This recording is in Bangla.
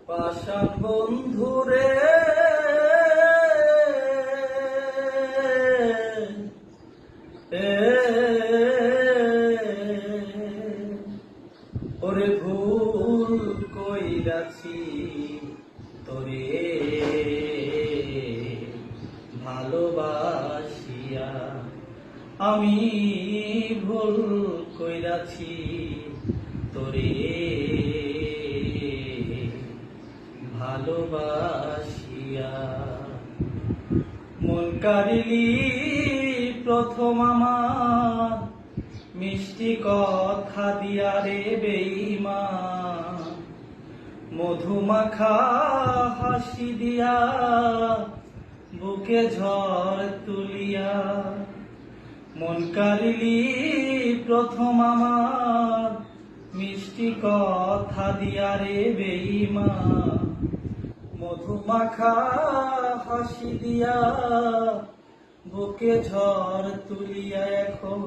পাষাণ বন্ধুরে ওরে ভুল কইরাছি তোরে ভালোবাসিয়া, আমি ভুল কইরাছি তোরে ভালোবাসিয়া। মন কারিলি প্রথম আমার মিষ্টি কথা দিয়া রে বেঈমান, মধুমাখা হাসি দিয়া বুকে ঝড় তুলিয়া। মন কারিলি প্রথম আমার মিষ্টি কথা দিয়া রে বেঈমান, মধুমাখা হাসি দিয়া বুকে ঝড় তুলিয়া। এখন